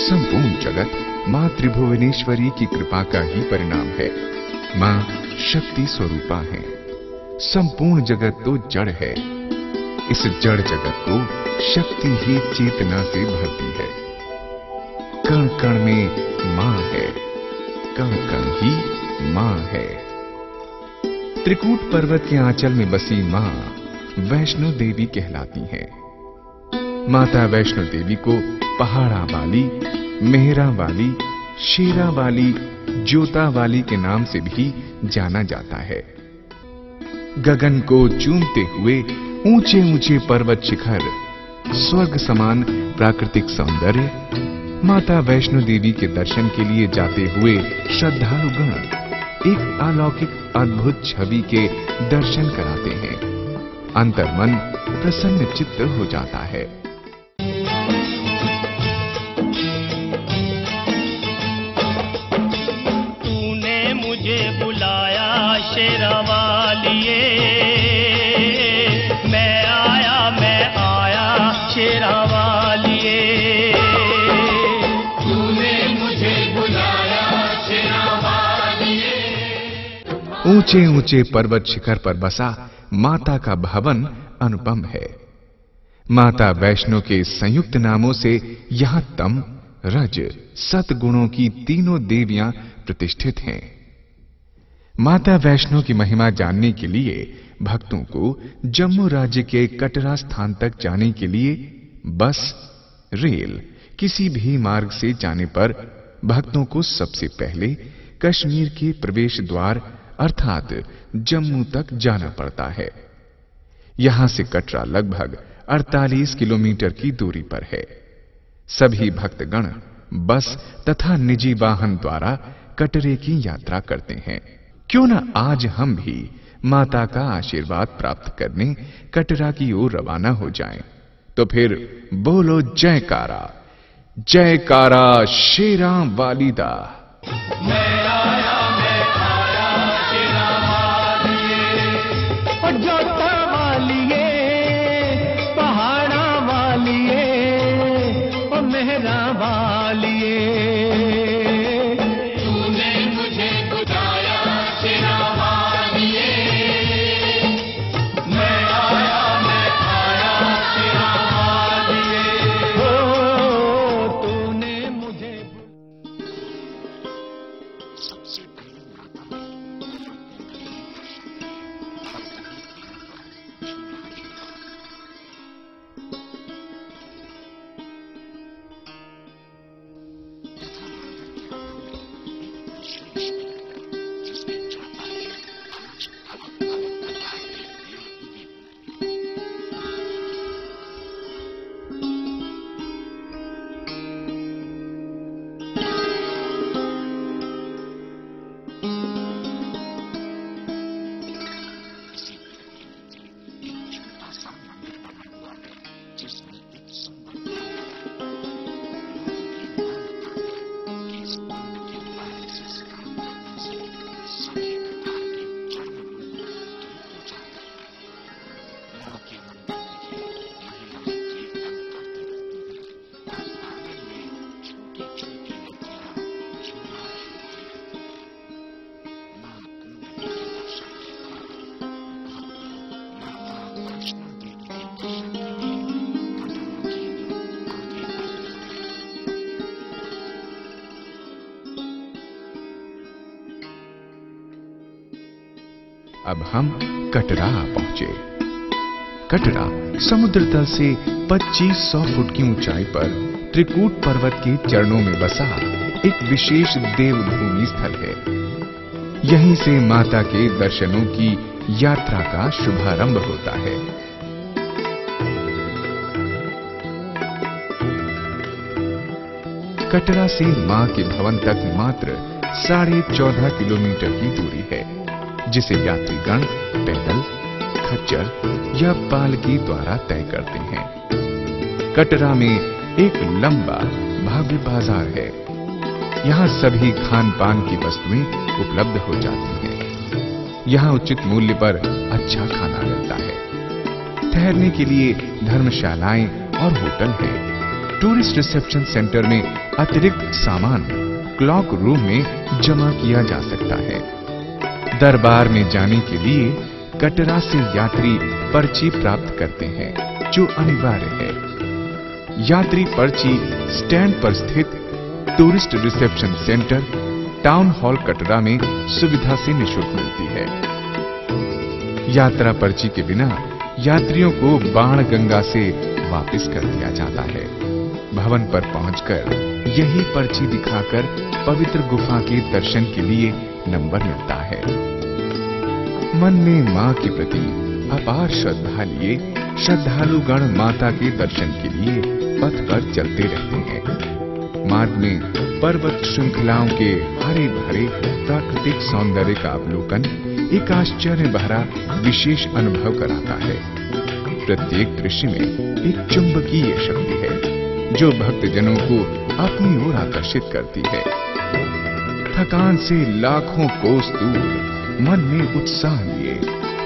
संपूर्ण जगत मां त्रिभुवनेश्वरी की कृपा का ही परिणाम है। मां शक्ति स्वरूपा है। संपूर्ण जगत तो जड़ है। इस जड़ जगत को शक्ति ही चेतना से भरती है। कण कण में मां है, कण कण ही मां है। त्रिकूट पर्वत के आंचल में बसी मां वैष्णो देवी कहलाती है। माता वैष्णो देवी को पहाड़ा वाली, मेहरा वाली, शेरा वाली, जोता वाली के नाम से भी जाना जाता है। गगन को चूमते हुए ऊंचे ऊंचे पर्वत शिखर, स्वर्ग समान प्राकृतिक सौंदर्य, माता वैष्णो देवी के दर्शन के लिए जाते हुए श्रद्धालुगण एक अलौकिक अद्भुत छवि के दर्शन कराते हैं। अंतर्मन प्रसन्न चित्त हो जाता है। तूने मुझे बुलाया शेरा वालिए, मैं आया शेरा वालिए। तूने मुझे बुलाया शेरा वालिए। ऊंचे ऊंचे पर्वत शिखर पर बसा माता का भवन अनुपम है। माता वैष्णो के संयुक्त नामों से यहां तम, रज, सत गुणों की तीनों देवियां प्रतिष्ठित हैं। माता वैष्णो की महिमा जानने के लिए भक्तों को जम्मू राज्य के कटरा स्थान तक जाने के लिए बस, रेल, किसी भी मार्ग से जाने पर भक्तों को सबसे पहले कश्मीर के प्रवेश द्वार अर्थात जम्मू तक जाना पड़ता है। यहां से कटरा लगभग 48 किलोमीटर की दूरी पर है। सभी भक्तगण बस तथा निजी वाहन द्वारा कटरे की यात्रा करते हैं। क्यों न आज हम भी माता का आशीर्वाद प्राप्त करने कटरा की ओर रवाना हो जाएं। तो फिर बोलो जयकारा, जयकारा शेरा वालिदा। मैं आया शेरा वालिए। और जोता वालिए, पहाड़ा वालिए, और मेहरा वालिए। तूने मुझे बुलाया शेरा वालिए। मैं आया शेरा वालिए। ओ तूने मुझे अब हम कटरा पहुंचे। कटरा समुद्र तल से 2500 फुट की ऊंचाई पर त्रिकूट पर्वत के चरणों में बसा एक विशेष देवभूमि स्थल है। यहीं से माता के दर्शनों की यात्रा का शुभारंभ होता है। कटरा से मां के भवन तक मात्र 14.5 किलोमीटर की दूरी है, जिसे यात्रीगण पैदल, खच्चर या पालकी द्वारा तय करते हैं। कटरा में एक लंबा भव्य बाजार है। यहाँ सभी खान पान की वस्तुएं उपलब्ध हो जाती हैं। यहाँ उचित मूल्य पर अच्छा खाना मिलता है। ठहरने के लिए धर्मशालाएं और होटल है। टूरिस्ट रिसेप्शन सेंटर में अतिरिक्त सामान क्लॉक रूम में जमा किया जा सकता है। दरबार में जाने के लिए कटरा से यात्री पर्ची प्राप्त करते हैं, जो अनिवार्य है। यात्री पर्ची स्टैंड पर स्थित tourist reception centre town hall Katra में सुविधा से निःशुल्क मिलती है। यात्रा पर्ची के बिना यात्रियों को बाणगंगा से वापस कर दिया जाता है। भवन पर पहुंचकर यही पर्ची दिखाकर पवित्र गुफा के दर्शन के लिए नंबर मिलता है। मन में मां के प्रति अपार श्रद्धा लिए श्रद्धालुगण माता के दर्शन के लिए पथ पर चलते रहते हैं। मार्ग में पर्वत श्रृंखलाओं के हरे भरे प्राकृतिक सौंदर्य का अवलोकन एक आश्चर्य भरा विशेष अनुभव कराता है। प्रत्येक दृश्य में एक चुंबकीय शक्ति है जो भक्तजनों को अपनी ओर आकर्षित करती है। थकान से लाखों कोस दूर मन में उत्साह लिए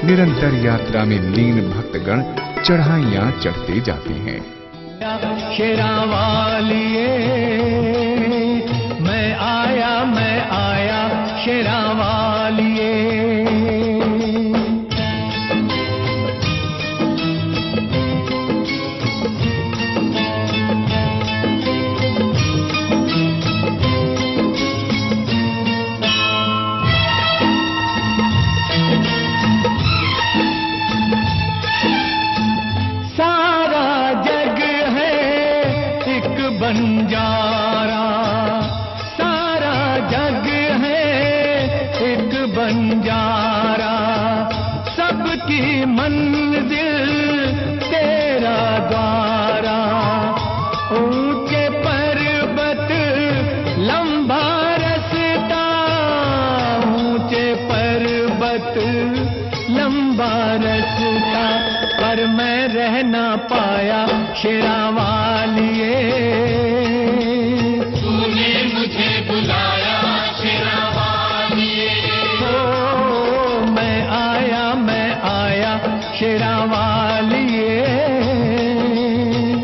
निरंतर यात्रा में लीन भक्तगण चढ़ाइयां चढ़ते जाते हैं। शेरा वालिए मैं आया शेरा वालिए। बंजारा सारा जग है एक बंजारा, सबकी मंजिल तेरा द्वारा। ऊंचे पर्वत लंबा रास्ता, ऊंचे पर्वत लंबा रास्ता, पर मैं रह ना पाया शेरा वालिए। तूने मुझे बुलाया शेरा वालिए। ओ मैं आया शेरा वालिए।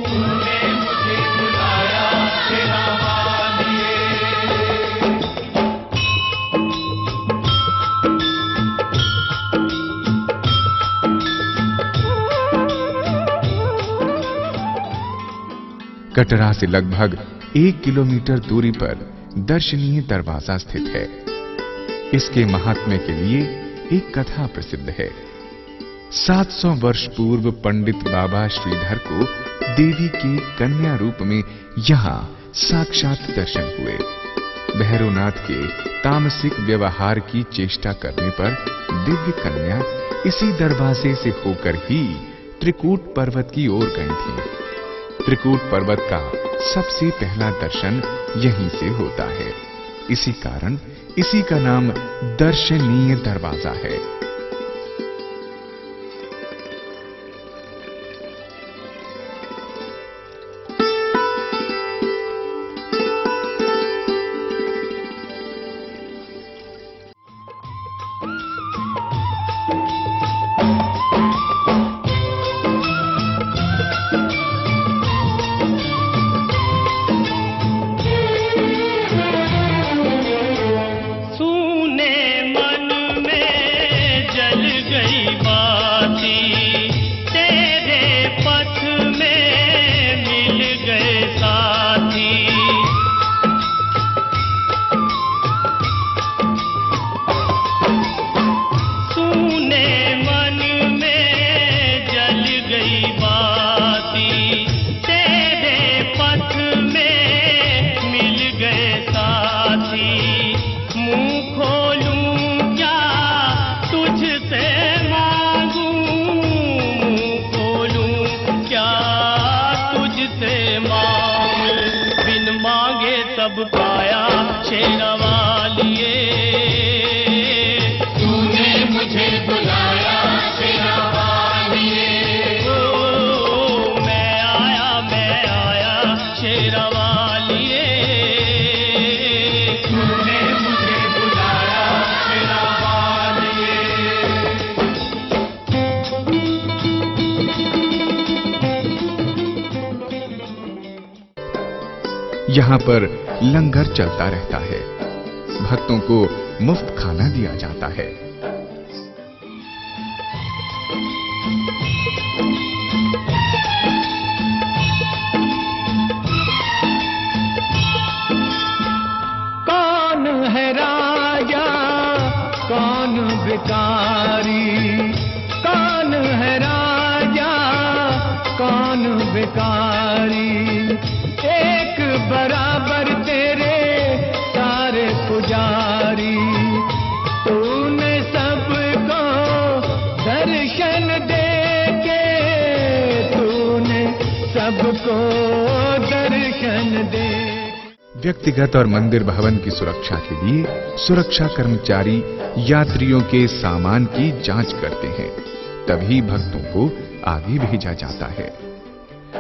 तूने मुझे बुलाया शेरा वालिए। कटरा से लगभग 1 किलोमीटर दूरी पर दर्शनीय दरवाजा स्थित है। इसके महात्म्य के लिए एक कथा प्रसिद्ध है। 700 वर्ष पूर्व पंडित बाबा श्रीधर को देवी के कन्या रूप में यहां साक्षात दर्शन हुए। भैरवनाथ के तामसिक व्यवहार की चेष्टा करने पर दिव्य कन्या इसी दरवाजे से होकर ही त्रिकूट पर्वत की ओर गई थी। त्रिकूट पर्वत का सबसे पहला दर्शन यहीं से होता है। इसी कारण इसी का नाम दर्शनीय दरवाजा है। सब पाया शेरा वालिए। तूने मुझे बुलाया शेरा वालिए। ओ मैं आया शेरा वालिए। तूने मुझे बुलाया शेरा वालिए। यहाँ पर लंगर चलता रहता है। भक्तों को मुफ्त खाना दिया जाता है। कौन है राजा, कौन भिखारी, कौन है राजा, कौन भिखारी, एक बराबर तेरे सारे पुजारी। तूने सबको दर्शन देके, तूने सबको दर्शन दे। व्यक्तिगत और मंदिर भवन की सुरक्षा के लिए सुरक्षा कर्मचारी यात्रियों के सामान की जांच करते हैं, तभी भक्तों को आगे भेजा जाता है।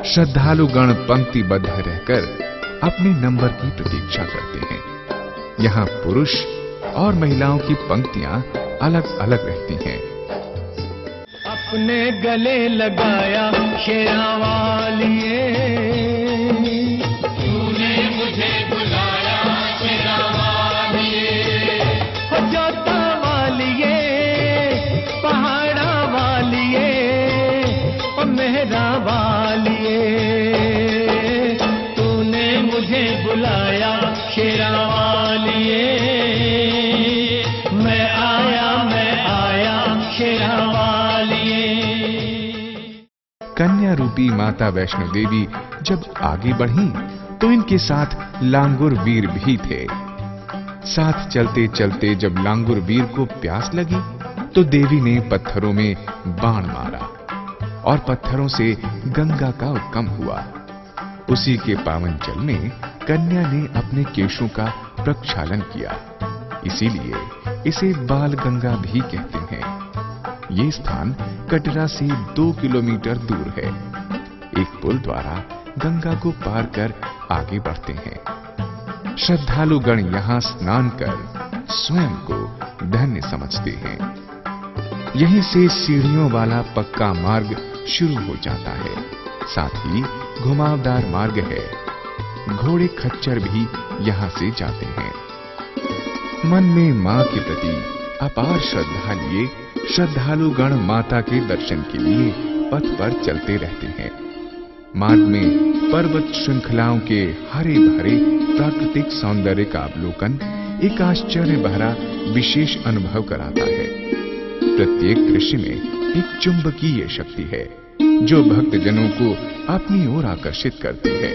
श्रद्धालुगण पंक्तिबद्ध रहकर अपने नंबर की प्रतीक्षा करते हैं। यहाँ पुरुष और महिलाओं की पंक्तियां अलग अलग रहती हैं। अपने गले लगाया शेरा वालिए, तूने मुझे बुलाया शेरा वालिए, हो जोता वालिए, पहाड़ा वालिए, ओ मेहरा वालिए। तूने मुझे बुलाया शेरा वालिए, मैं आया शेरा वालिए। कन्या रूपी माता वैष्णो देवी जब आगे बढ़ी तो इनके साथ लांगुर वीर भी थे। साथ चलते चलते जब लांगुर वीर को प्यास लगी तो देवी ने पत्थरों में बाण मारा और पत्थरों से गंगा का उद्गम हुआ। उसी के पावन जल में कन्या ने अपने केशों का प्रक्षालन किया, इसीलिए इसे बाल गंगा भी कहते हैं। ये स्थान कटरा से 2 किलोमीटर दूर है। एक पुल द्वारा गंगा को पार कर आगे बढ़ते हैं। श्रद्धालुगण यहाँ स्नान कर स्वयं को धन्य समझते हैं। यहीं से सीढ़ियों वाला पक्का मार्ग शुरू हो जाता है, साथ ही घुमावदार मार्ग है। घोड़े खच्चर भी यहाँ से जाते हैं। मन में मां के प्रति अपार श्रद्धा लिए श्रद्धालुगण माता के दर्शन के लिए पथ पर चलते रहते हैं। मार्ग में पर्वत श्रृंखलाओं के हरे भरे प्राकृतिक सौंदर्य का अवलोकन एक आश्चर्य भरा विशेष अनुभव कराता है। प्रत्येक दृश्य में एक चुंबकीय शक्ति है जो भक्तजनों को अपनी ओर आकर्षित करती है।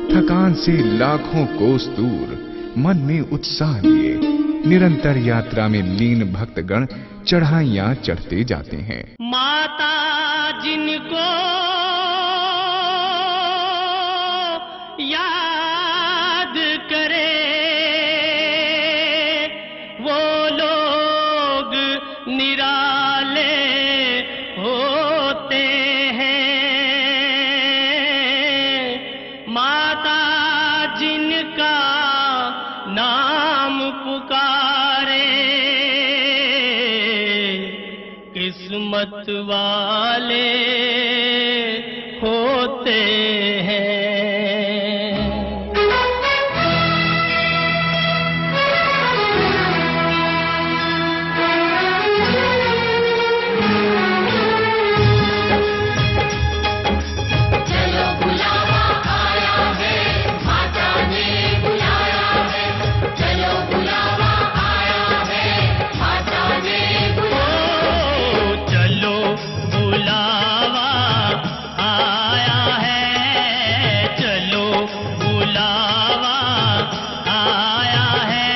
थकान से लाखों कोस दूर मन में उत्साह लिए निरंतर यात्रा में लीन भक्तगण चढ़ाइयां चढ़ते जाते हैं। माता जिनको याद करे वो लोग निराले होते हैं। माता जिनका नाम पुकारे किस्मत वाले होते हैं। चलो बुलावा आया है, माता ने बुलाया है। चलो बुलावा आया है, माता ने चलो बुलावा आया है, चलो बुलावा आया है,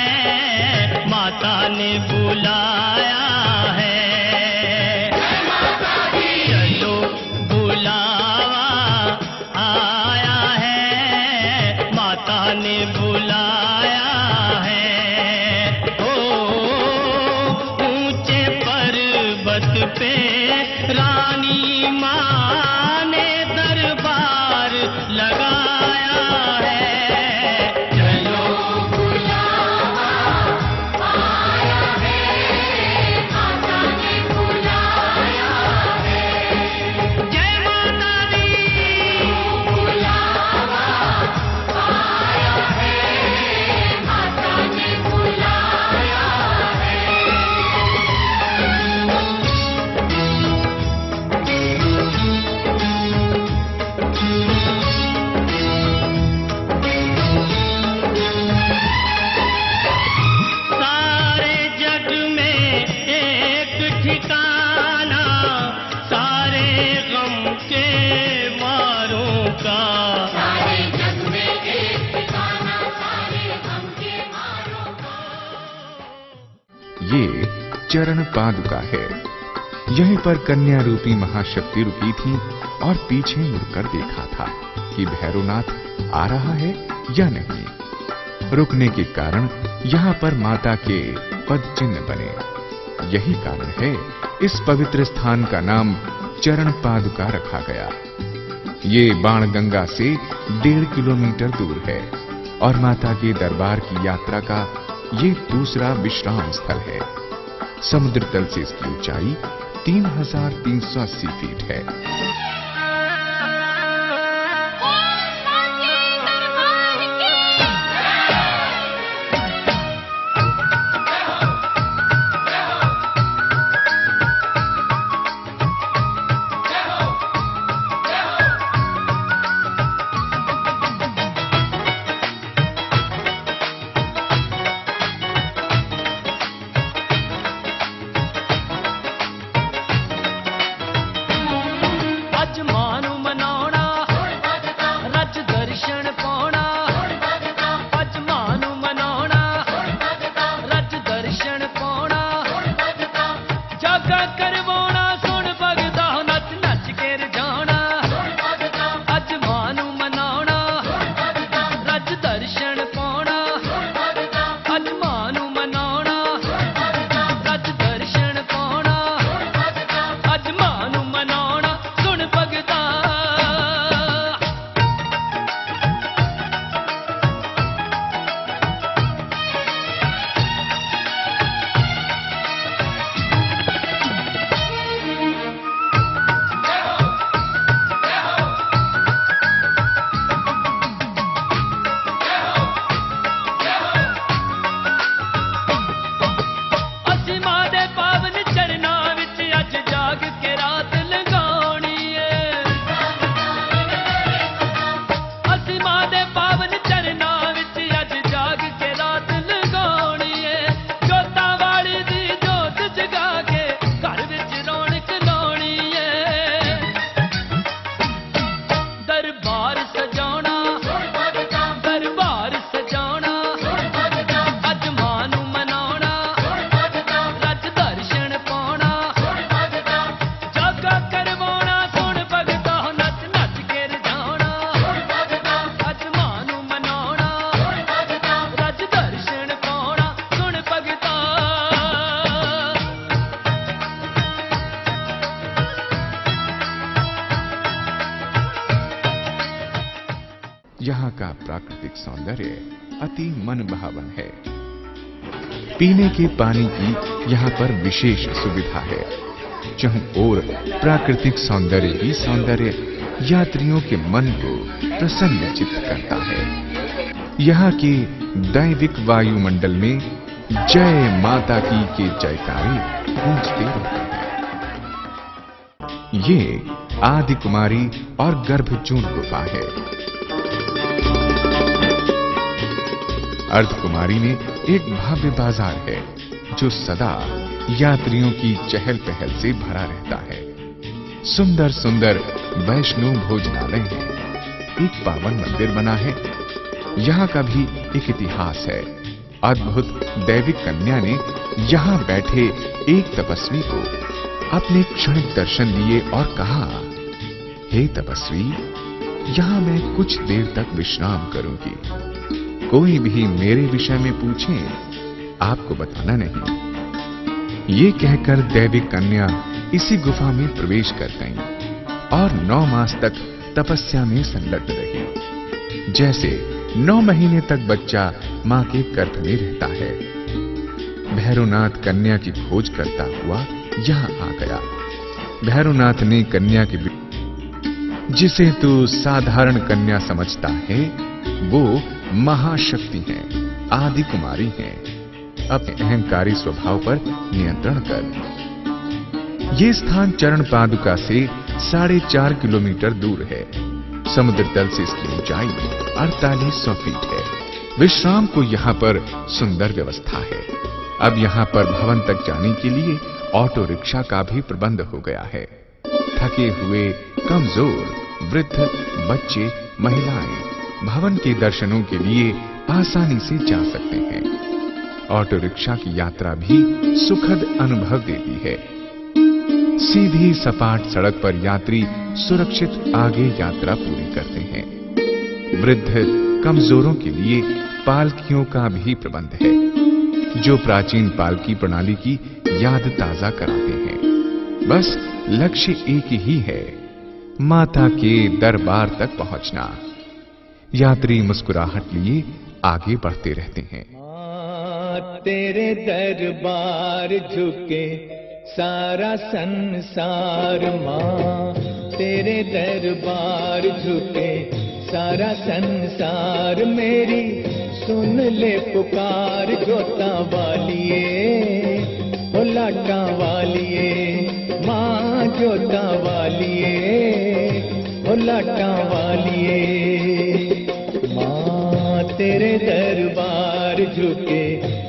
माता ने बुलाया है। चलो बुलावा आया है, माता ने बुलाया है। ऊंचे पर्वत पे रानी माँ ने दरबार लगाया है। चलो बुलावा आया है, माता ने बुलाया है। जय माता दी। बुलावा चरण पादुका है। यहीं पर कन्या रूपी महाशक्ति रुकी थी और पीछे मुड़कर देखा था कि भैरवनाथ आ रहा है या नहीं। रुकने के कारण यहाँ पर माता के पद चिन्ह बने। यही कारण है इस पवित्र स्थान का नाम चरण पादुका रखा गया। ये बाणगंगा से 1.5 किलोमीटर दूर है और माता के दरबार की यात्रा का ये दूसरा विश्राम स्थल है। समुद्र तल से इसकी ऊंचाई 3380 फीट है। यहाँ का प्राकृतिक सौंदर्य अति मनभावन है। पीने के पानी की यहाँ पर विशेष सुविधा है। चारों ओर प्राकृतिक सौंदर्य ही सौंदर्य यात्रियों के मन को प्रसन्नचित्त करता है। यहाँ के दैविक वायुमंडल में जय माता की के जयकारे गूंजते रहते हैं। ये आदि कुमारी और गर्भजून गुफा है। अर्धकुमारी में एक भव्य बाजार है जो सदा यात्रियों की चहल पहल से भरा रहता है। सुंदर सुंदर वैष्णो भोजनालय है। एक पावन मंदिर बना है। यहाँ का भी एक इतिहास है। अद्भुत दैविक कन्या ने यहाँ बैठे एक तपस्वी को अपने क्षणिक दर्शन दिए और कहा, हे तपस्वी, यहाँ मैं कुछ देर तक विश्राम करूंगी। कोई भी मेरे विषय में पूछे, आपको बताना नहीं। ये कहकर दैविक कन्या इसी गुफा में प्रवेश कर गई और 9 मास तक तपस्या में संलग्न रही। जैसे 9 महीने तक बच्चा मां के गर्भ में रहता है। भैरवनाथ कन्या की खोज करता हुआ यहाँ आ गया। भैरवनाथ ने कन्या की, जिसे तू साधारण कन्या समझता है, वो महाशक्ति है, आदि कुमारी है। अपने अहंकारी स्वभाव पर नियंत्रण कर। ये स्थान चरण पादुका से 4.5 किलोमीटर दूर है। समुद्र तल से इसकी ऊंचाई 4800 फीट है। विश्राम को यहाँ पर सुंदर व्यवस्था है। अब यहाँ पर भवन तक जाने के लिए ऑटो रिक्शा का भी प्रबंध हो गया है। थके हुए, कमजोर, वृद्ध, बच्चे, महिलाएं भवन के दर्शनों के लिए आसानी से जा सकते हैं। ऑटो रिक्शा की यात्रा भी सुखद अनुभव देती है। सीधी सपाट सड़क पर यात्री सुरक्षित आगे यात्रा पूरी करते हैं। वृद्ध कमजोरों के लिए पालकियों का भी प्रबंध है, जो प्राचीन पालकी प्रणाली की याद ताजा कराते हैं। बस लक्ष्य एक ही है, माता के दरबार तक पहुंचना। यात्री मुस्कुराहट लिए आगे बढ़ते रहते हैं। तेरे दरबार झुके सारा संसार, माँ तेरे दरबार झुके सारा संसार। मेरी सुन ले पुकार जोता वालिए, ओ लाटा वालिए, माँ जोता वालिए, ओ लाटा वालिए। माँ तेरे दरबार झुके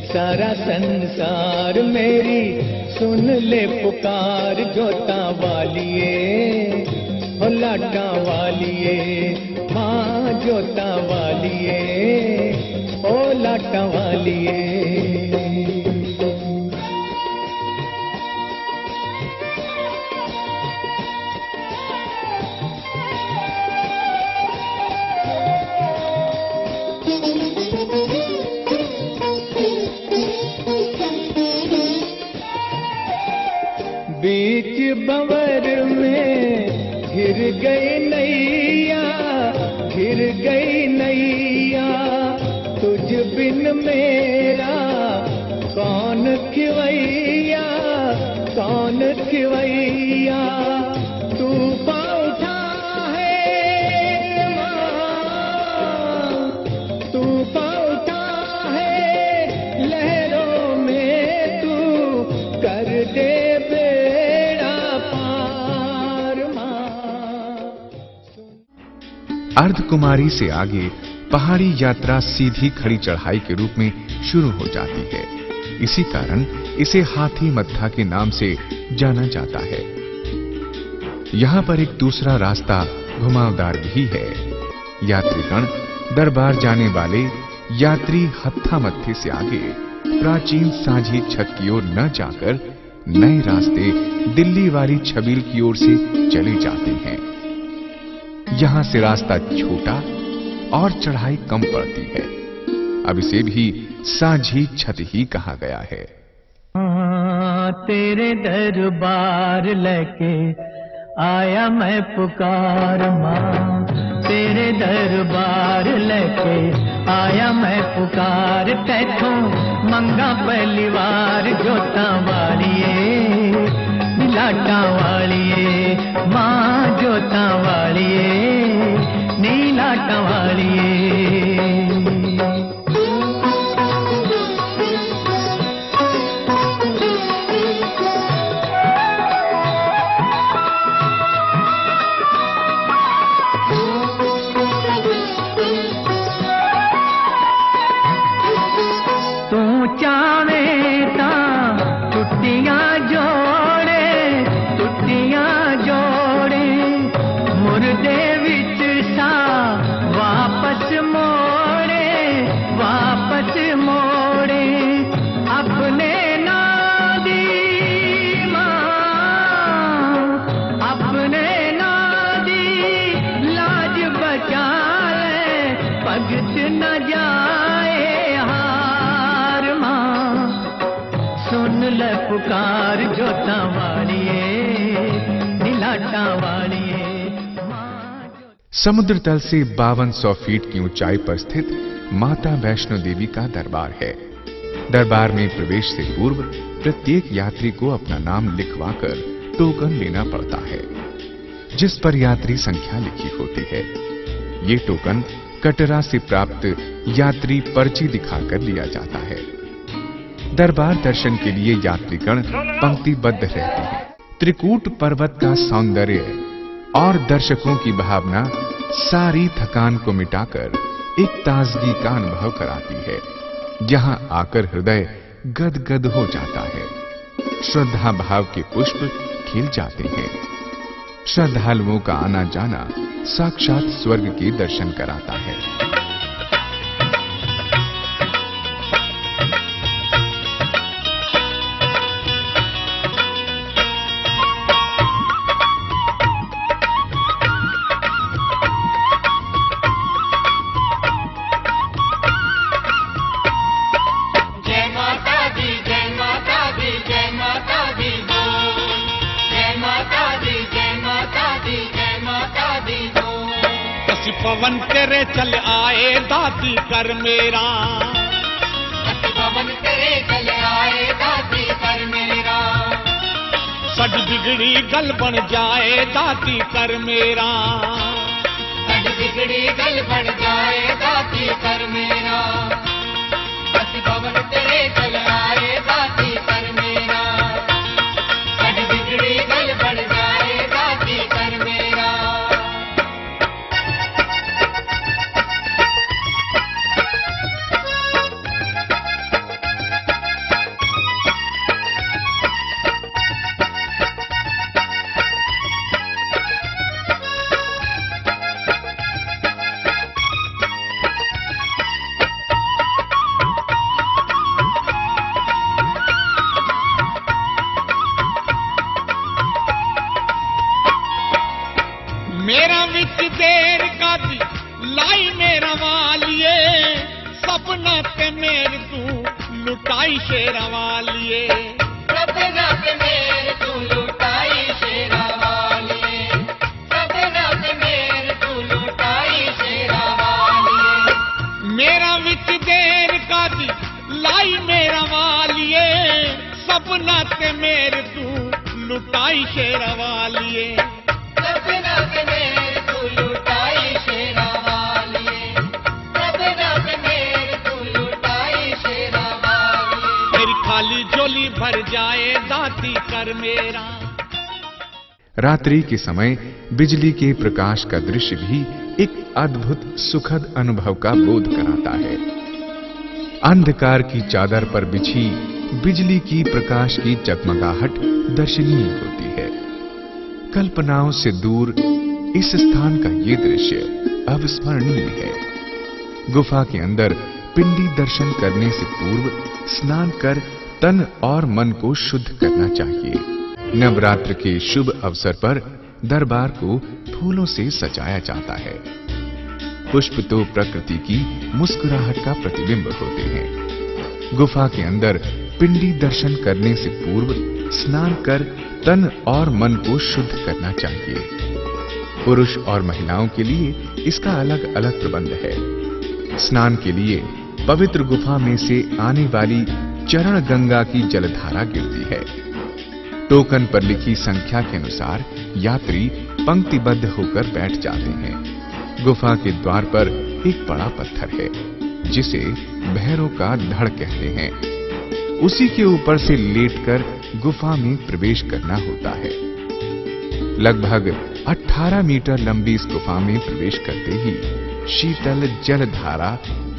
सारा संसार, मेरी सुन ले पुकार जोता वालिए, ओ लाटा वालिए, माँ जोता वालिए, ओ लाटा वालिए। बीच बंवर में घिर गई नैया, घिर गई नैया, तुझ बिन मेरा कौन खिवैया, कौन खिवैया। तूफान उठा है माँ, तूफान उठा है लहरों में, तू कर दे अर्धकुमारी से आगे पहाड़ी यात्रा सीधी खड़ी चढ़ाई के रूप में शुरू हो जाती है। इसी कारण इसे हाथी मत्था के नाम से जाना जाता है। यहां पर एक दूसरा रास्ता घुमावदार भी है। यात्रीगण दरबार जाने वाले यात्री हत्था मत्थे से आगे प्राचीन सांझी छत की ओर न जाकर नए रास्ते दिल्ली वाली छबील की ओर से चले जाते हैं। यहां से रास्ता छोटा और चढ़ाई कम पड़ती है। अब इसे भी सांझी छत ही कहा गया है। तेरे दरबार लेके आया मैं पुकार, माँ तेरे दरबार लेके आया मैं पुकार। तैथों मंगा पहली बार जोता वालिए, लाटा वालिए, माँ जोता वालिए, नीलाटा वालिए। तू चावे ता टुट्टियां जोड़े, टुट्टियां जोड़े, मुर्दे विच सा वापस मोड़े, वापस मोड़े। अपने नादी माँ, अपने नादी लाज बचा ले, भगत न जाए हार। माँ सुन ले पुकार जोता वालिए, नीलाटा वालिए। समुद्र तल से 5200 फीट की ऊंचाई पर स्थित माता वैष्णो देवी का दरबार है। दरबार में प्रवेश से पूर्व प्रत्येक यात्री को अपना नाम लिखवाकर टोकन लेना पड़ता है, जिस पर यात्री संख्या लिखी होती है। ये टोकन कटरा से प्राप्त यात्री पर्ची दिखाकर लिया जाता है। दरबार दर्शन के लिए यात्रीगण पंक्तिबद्ध रहते हैं। त्रिकूट पर्वत का सौंदर्य और दर्शकों की भावना सारी थकान को मिटाकर एक ताजगी का अनुभव कराती है। यहां आकर हृदय गदगद हो जाता है। श्रद्धा भाव के पुष्प खिल जाते हैं। श्रद्धालुओं का आना जाना साक्षात स्वर्ग के दर्शन कराता है। पवन तेरे चल आए दाती कर मेरा, पवन तेरे चल आए दाती कर मेरा, सड बिगड़ी गल बन जाए दाती कर मेरा, सड बिगड़ी गल बन जाए दाती कर मेरा, पवन तेरे चल आए दाती कर मेरा, सड बिगड़ी गल बन जाए दाती कर मेरा। मेरा विच देर कादी लाई मेरा वालिए, सपना ते मेर तू लुटाई शेरा वालिए, सपना ते मेर तू लुटाई शेरा वालिए, सपना ते मेर तू लुटाई शेरा वालिए। मेरा विच देर कादी लाई मेरा वालिए, सपना ते मेर तू लुटाई शेरा वालिए, सपना ते मेर तू लुटाई शेरा वालिए, सपना ते मेर तू लुटाई शेरा वालिए। मेरी खाली झोली भर जाए दाती कर मेरा। रात्रि के समय बिजली के प्रकाश का दृश्य भी एक अद्भुत सुखद अनुभव का बोध कराता है। अंधकार की चादर पर बिछी बिजली की प्रकाश की चकमगाहट दर्शनीय होती है। कल्पनाओं से दूर इस स्थान का ये दृश्य अविस्मरणीय है। गुफा के अंदर पिंडी दर्शन करने से पूर्व स्नान कर तन और मन को शुद्ध करना चाहिए। नवरात्र के शुभ अवसर पर दरबार को फूलों से सजाया जाता है। पुष्प तो प्रकृति की मुस्कुराहट का प्रतिबिंब होते हैं। गुफा के अंदर पिंडी दर्शन करने से पूर्व स्नान कर तन और मन को शुद्ध करना चाहिए। पुरुष और महिलाओं के लिए इसका अलग अलग प्रबंध है। स्नान के लिए पवित्र गुफा में से आने वाली चरण गंगा की जलधारा गिरती है। टोकन पर लिखी संख्या के अनुसार यात्री पंक्तिबद्ध होकर बैठ जाते हैं। गुफा के द्वार पर एक बड़ा पत्थर है जिसे भैरव का धड़ कहते हैं। उसी के ऊपर से लेटकर गुफा में प्रवेश करना होता है। लगभग 18 मीटर लंबी इस गुफा में प्रवेश करते ही शीतल जलधारा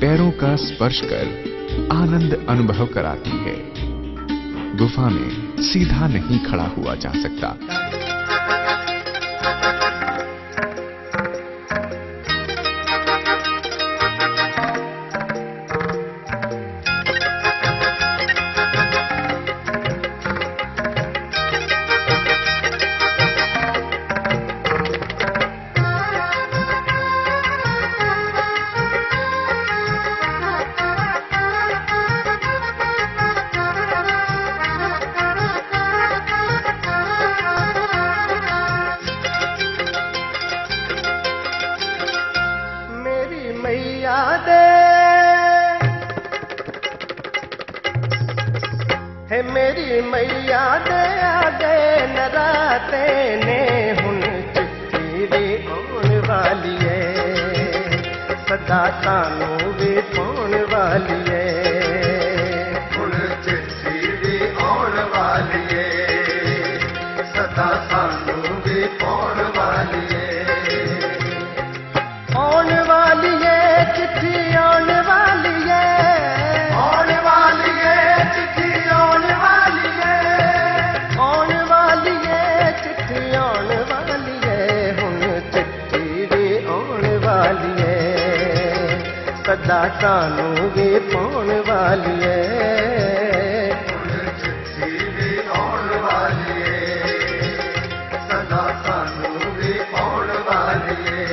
पैरों का स्पर्श कर आनंद अनुभव कराती है। गुफा में सीधा नहीं खड़ा हुआ जा सकता। मेरी मैया दे आगे नराते ने हुन चिट्ठी भी आने वाली है, सदा सानू भी पाने वाली है। हुन चिट्ठी भी आने वाली है, सदा सानू भी पाने वाली है। आने वाली है चिट्ठी आने वाली है, आने वाली है चिट्ठी आने वाली है, आने वाली है चिट्ठी आने वाली है। हुन चिट्ठी भी आने वाली है, सदा सानू भी पाने वाली है। हुन चिट्ठी भी आने वाली है, सदा सानू भी पाने वाली है।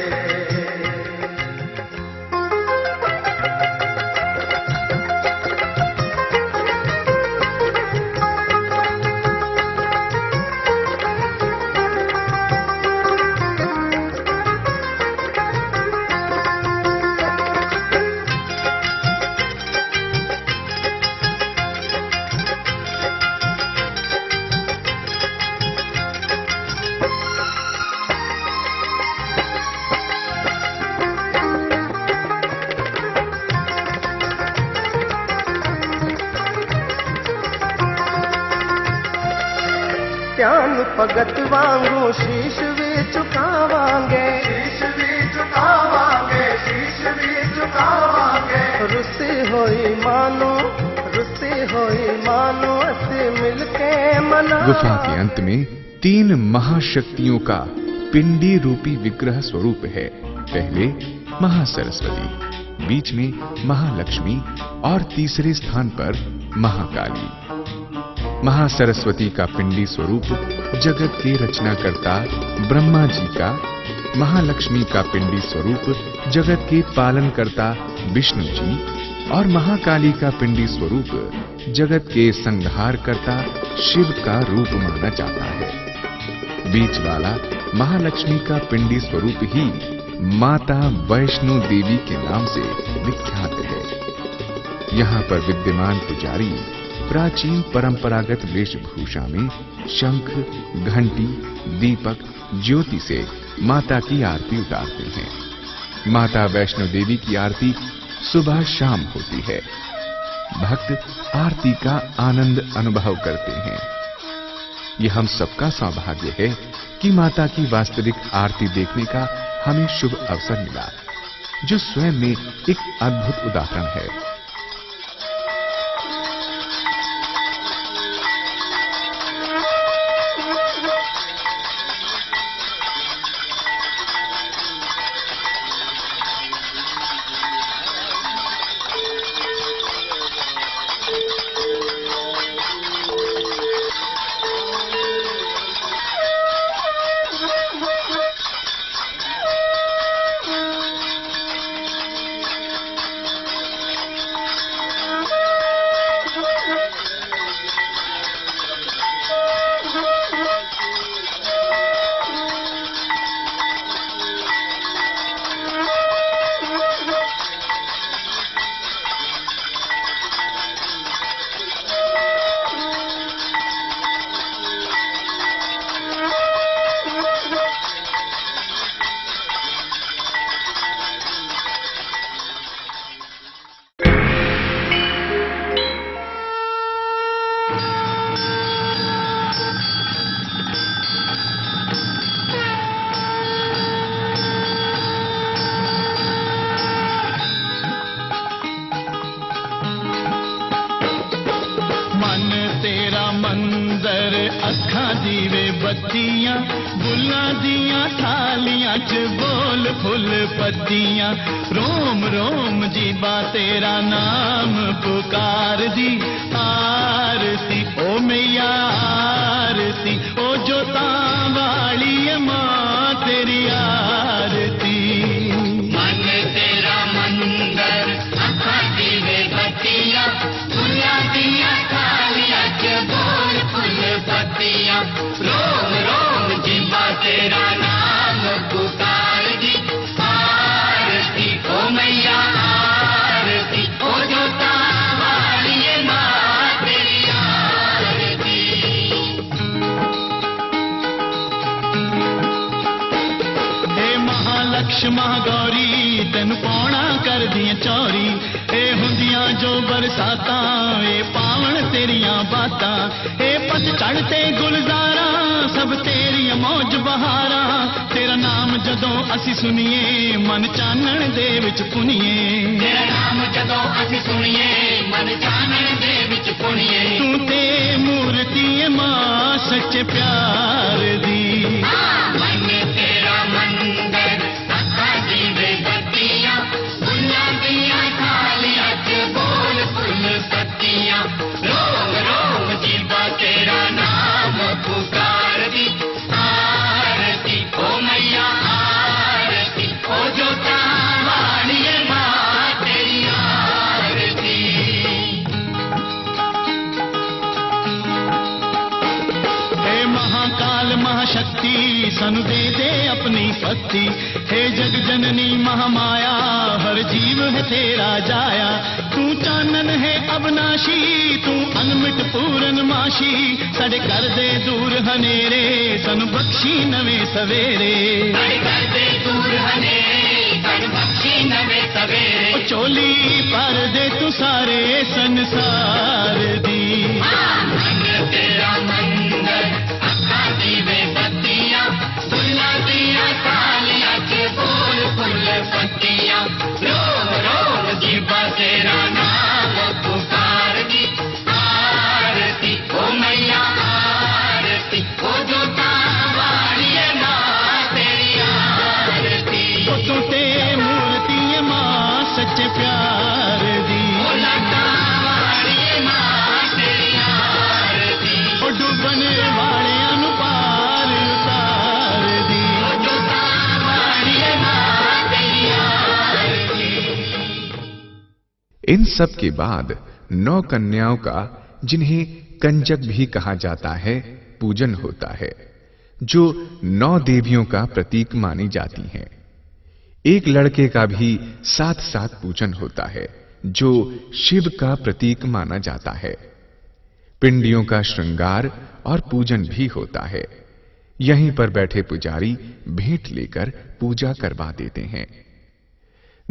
ਭਗਤ ਵਾਂਗੂ ਸ਼ੀਸ਼ ਵੀ ਝੁਕਾਵਾਂਗੇ, ਸ਼ੀਸ਼ ਵੀ ਝੁਕਾਵਾਂਗੇ, ਸ਼ੀਸ਼ ਵੀ ਝੁਕਾਵਾਂਗੇ। ਰੁੱਸੀ ਹੋਈ ਮਾनो ਅਸੀਂ ਮਿਲ ਕੇ ਮਨਾ। गुफा के अंत में 3 महाशक्तियों का पिंडी रूपी विग्रह स्वरूप है। पहले महासरस्वती, बीच में महालक्ष्मी और तीसरे स्थान पर महाकाली। महासरस्वती का पिंडी स्वरूप जगत के रचनाकर्ता ब्रह्मा जी का, महालक्ष्मी का पिंडी स्वरूप जगत के पालनकर्ता विष्णु जी और महाकाली का पिंडी स्वरूप जगत के संहारकर्ता शिव का रूप माना जाता है। बीच वाला महालक्ष्मी का पिंडी स्वरूप ही माता वैष्णो देवी के नाम से विख्यात है। यहाँ पर विद्यमान पुजारी प्राचीन परंपरागत वेशभूषा में शंख, घंटी, दीपक, ज्योति से माता की आरती उतारते हैं। माता वैष्णो देवी की आरती सुबह शाम होती है। भक्त आरती का आनंद अनुभव करते हैं। यह हम सबका सौभाग्य है कि माता की वास्तविक आरती देखने का हमें शुभ अवसर मिला, जो स्वयं में एक अद्भुत उदाहरण है। अखां दीवे बत्तियां, बुल्लां दियां थालियां च बोल फुल पत्तियां। रोम रोम जीबा तेरा नाम पुकार दी। आरती ओ मैया आरती, ओ जोतां वाली मां तेरी आरती। मन तेरा मंदिर, अखां दीवे बत्तियां, बुल्लां दियां थालियां च बोल फुल पत्तियां। रोम रोम जीबा तेरा नाम पुकार दी। आरती ओ मैया आरती, ओ जोतां वाली मां तेरी आरती। हे महालक्ष्मी महागौरी, तेन पाउणा कर दियां चौरी। ए हुंदियां जो बरसातां, ए पावण तेरियां बातां। ए पत चढ़ते गुलजारा, सब तेरियां मौज बहारा। तेरा नाम जदों असी सुनिए, मन चानण दे विच पुनिए। तेरा नाम जदों असी सुनिए, मन चानण दे विच पुनिए। तू ते मूर्ति है मां सच्चे प्यार दी। मन तेरा मंदिर, अखां दीवे बत्तियां, बुल्लां दियां थालियां च बोल फुल पत्तियां। रोम रोम जीबा तेरा नाम पुकार दी। आरती ओ मैया आरती, ओ जोतां वाली मां तेरी आरती। हे महाकाल महाशक्ति, सानू दे दे अपनी पत्ती। हे जग जननी महामाया, हर जीव है तेरा जाया। तू चानन है अविनाशी, तू अनमिट पूरन माशी। साडे कर दे दूर हनेरे, सानू बख्शी नवे सवेरे। साडे कर दे दूर हनेरे, सानू बख्शी नवे सवेरे। ओ चोली पर दे तू सारे संसार दी। मन तेरा मंदिर, अखां दीवे इन सब के बाद 9 कन्याओं का, जिन्हें कंजक भी कहा जाता है, पूजन होता है, जो 9 देवियों का प्रतीक मानी जाती हैं। एक लड़के का भी साथ साथ पूजन होता है, जो शिव का प्रतीक माना जाता है। पिंडियों का श्रृंगार और पूजन भी होता है। यहीं पर बैठे पुजारी भेंट लेकर पूजा करवा देते हैं।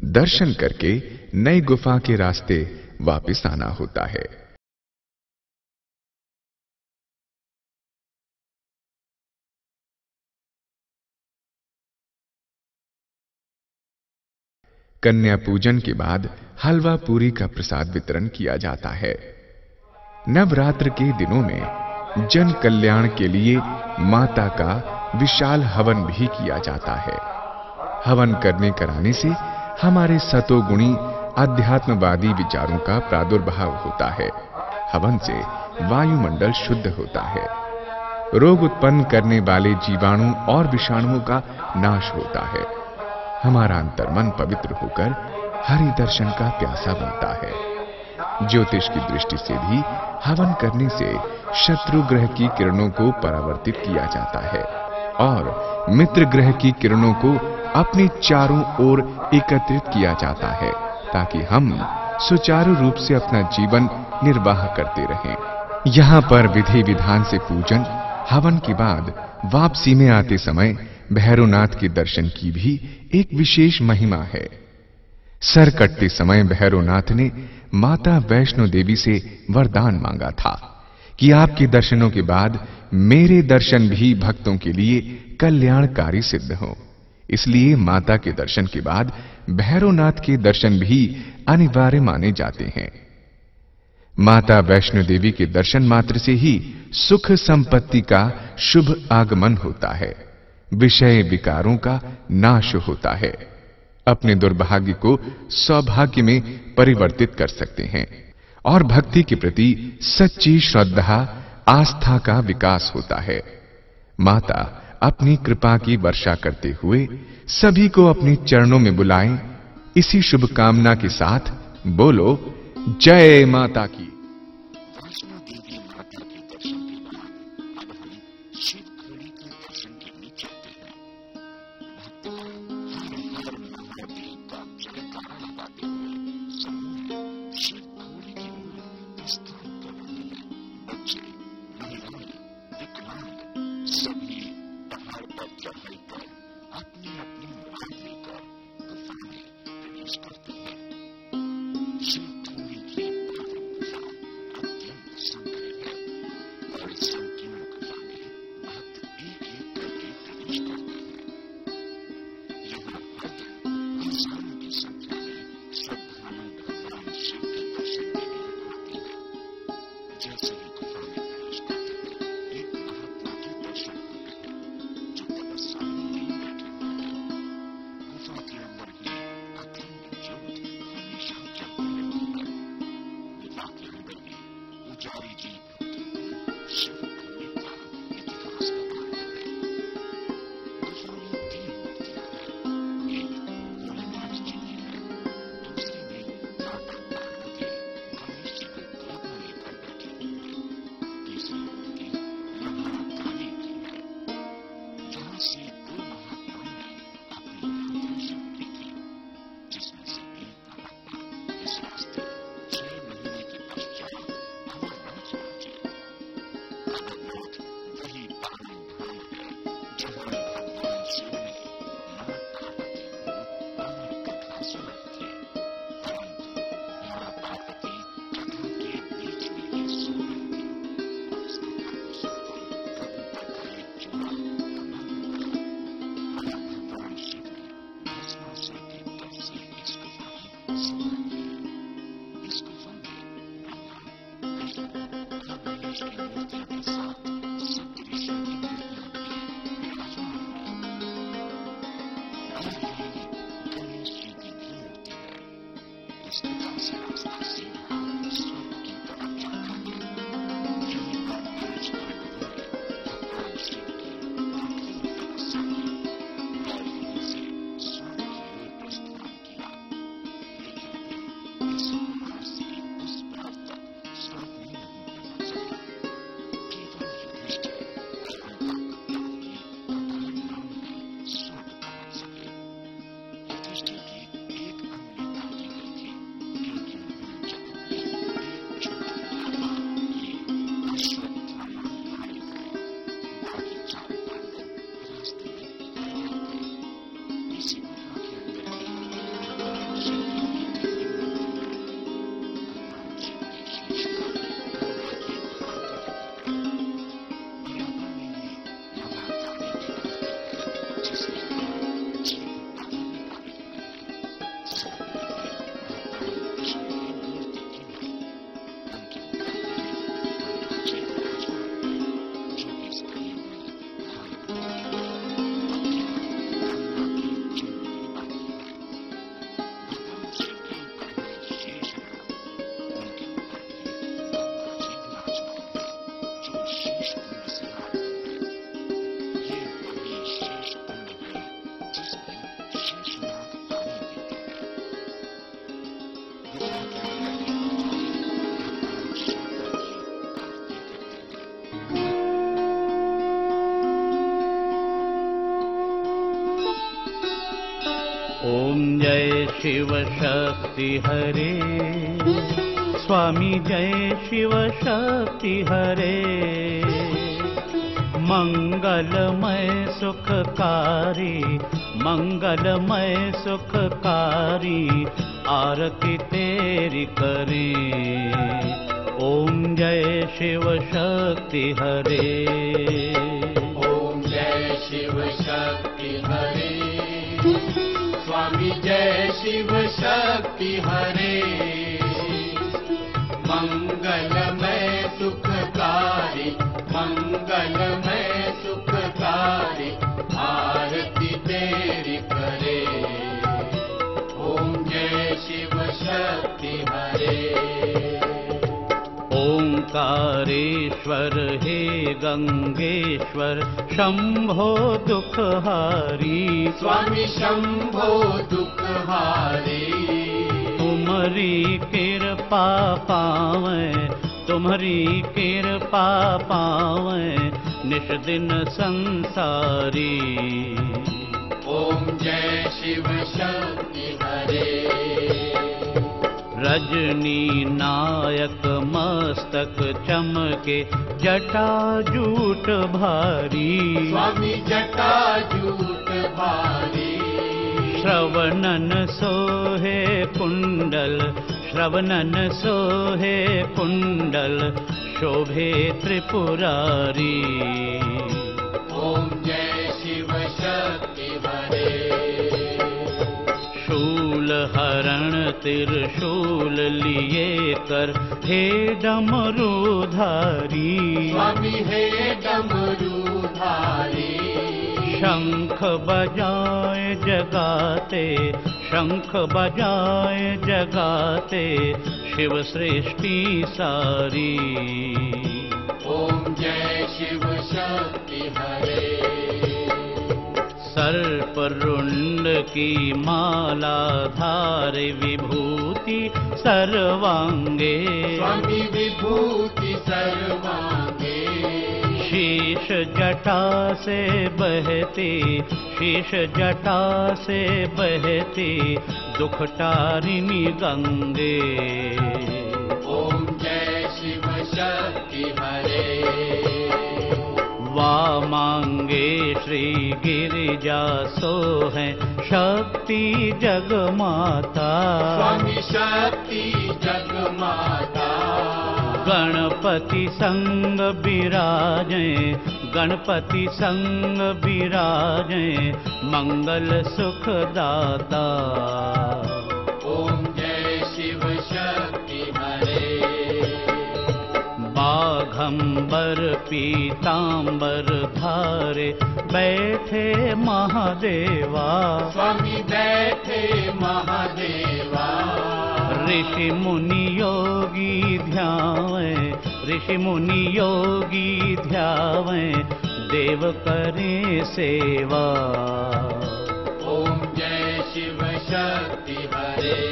दर्शन करके नई गुफा के रास्ते वापस आना होता है। कन्या पूजन के बाद हलवा पूरी का प्रसाद वितरण किया जाता है। नवरात्र के दिनों में जन कल्याण के लिए माता का विशाल हवन भी किया जाता है। हवन करने कराने से हमारे सतोगुणी आध्यात्मवादी विचारों का प्रादुर्भाव होता है। हवन से वायुमंडल शुद्ध होता है। रोग उत्पन्न करने वाले जीवाणु और विषाणुओं का नाश होता है। हमारा अंतर्मन पवित्र होकर हरि दर्शन का प्यासा बनता है। ज्योतिष की दृष्टि से भी हवन करने से शत्रु ग्रह की किरणों को परावर्तित किया जाता है और मित्र ग्रह की किरणों को अपने चारों ओर एकत्रित किया जाता है, ताकि हम सुचारू रूप से अपना जीवन निर्वाह करते रहें। यहाँ पर विधि विधान से पूजन हवन के बाद वापसी में आते समय भैरवनाथ के दर्शन की भी एक विशेष महिमा है। सर कटते समय भैरवनाथ ने माता वैष्णो देवी से वरदान मांगा था कि आपके दर्शनों के बाद मेरे दर्शन भी भक्तों के लिए कल्याणकारी सिद्ध हों। इसलिए माता के दर्शन के बाद भैरवनाथ के दर्शन भी अनिवार्य माने जाते हैं। माता वैष्णो देवी के दर्शन मात्र से ही सुख संपत्ति का शुभ आगमन होता है। विषय विकारों का नाश होता है। अपने दुर्भाग्य को सौभाग्य में परिवर्तित कर सकते हैं और भक्ति के प्रति सच्ची श्रद्धा आस्था का विकास होता है। माता अपनी कृपा की वर्षा करते हुए सभी को अपने चरणों में बुलाएं। इसी शुभकामना के साथ बोलो जय माता की। ओम जय शिव शक्ति हरे, स्वामी जय शिव शक्ति हरे। मंगलमय सुखकारी, मंगलमय सुखकारी, आरती तेरी करें। ओम जय शिव शक्ति हरे, ओम जय शिव शक्ति हरे, स्वामी जय शिव शक्ति हरे। मंगलमय सुखकारी, मंगलमय सुखकारी, आरती तेरी करे। ओम जय शिव शक्ति हरे। ओंकारेश्वर हे गंगेश्वर, शंभो दुखहारी, स्वामी शंभो दुखहारी। तुम्हारी कृपा पावे, तुम्हारी कृपा पावे, निश दिन संसारी। ओम जय शिव शक्ति हरे। रजनी नायक मस्तक चमके, जटा जूट भारी, स्वामी जटा जूट भारी। श्रवणन सोहे कुंडल, श्रवणन सोहे कुंडल, शोभे त्रिपुरारी। ओम जय शिव शक्ति हरे। शूल हरण त्रिशूल लिए कर, हे डमरूधारी, स्वामी हे डमरूधारी। शंख बजाए जगाते, शंख बजाए जगाते, शिव सृष्टि सारी। ओम जय शिव शक्ति हरे। सर्परुंड की माला धारे, विभूति सर्वांगे, स्वामी विभूति सर्वांगे। शीश जटा से बहती, शीश जटा से बहती, दुख तारिणी गंगे। ओम जय शिव शक्ति हरे। वामांगे श्री गिरिजा सोहें, शक्ति जगमाता, स्वामी शक्ति जगमाता। गणपति संग बिराजे, गणपति संग बिराजे, मंगल सुखदाता। ओम जय शिव शक्ति हरे। बाघंबर पीतांबर धारे, बैठे महादेवा, स्वामी बैठे महादेवा। ऋषि मुनि योगी ध्यावे, ऋषि मुनि योगी ध्यावे, देव करे सेवा। ओम जय शिव शक्ति हरे।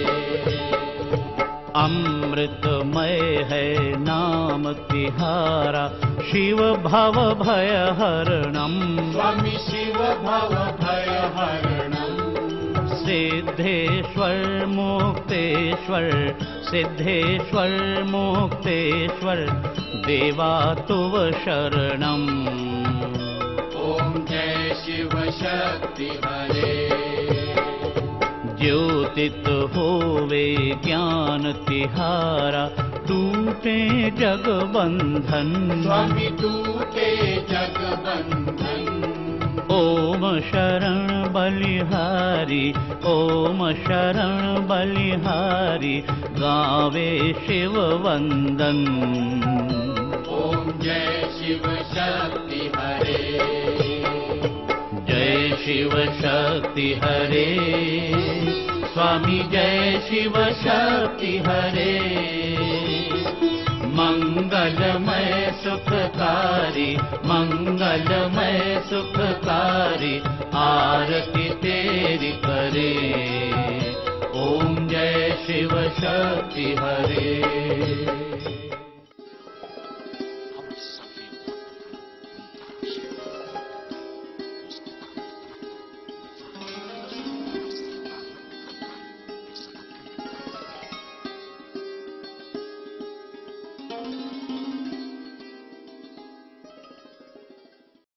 अमृतमय है नाम तिहारा, शिव भव भय हरणम, स्वामी शिव भव भय हरणम। सिद्धेश्वर मुक्तेश्वर, सिद्धेश्वर मुक्तेश्वर, देवा तुव शरणम। ओम जय शिव शक्ति हरे। ज्योतित होवे ज्ञान तिहारा, टूटे जग बंधन, स्वामी टूटे जग बंधन। ओम शरण बलिहारी, ओम शरण बलिहारी, गावे शिव वंदन। ओम जय शिव शक्ति हरे। जय शिव शक्ति हरे, स्वामी जय शिव शक्ति हरे। मंगलमय सुखकारी, मंगलमय सुखकारी, आरती तेरी करे। ओम जय शिव शक्ति हरे।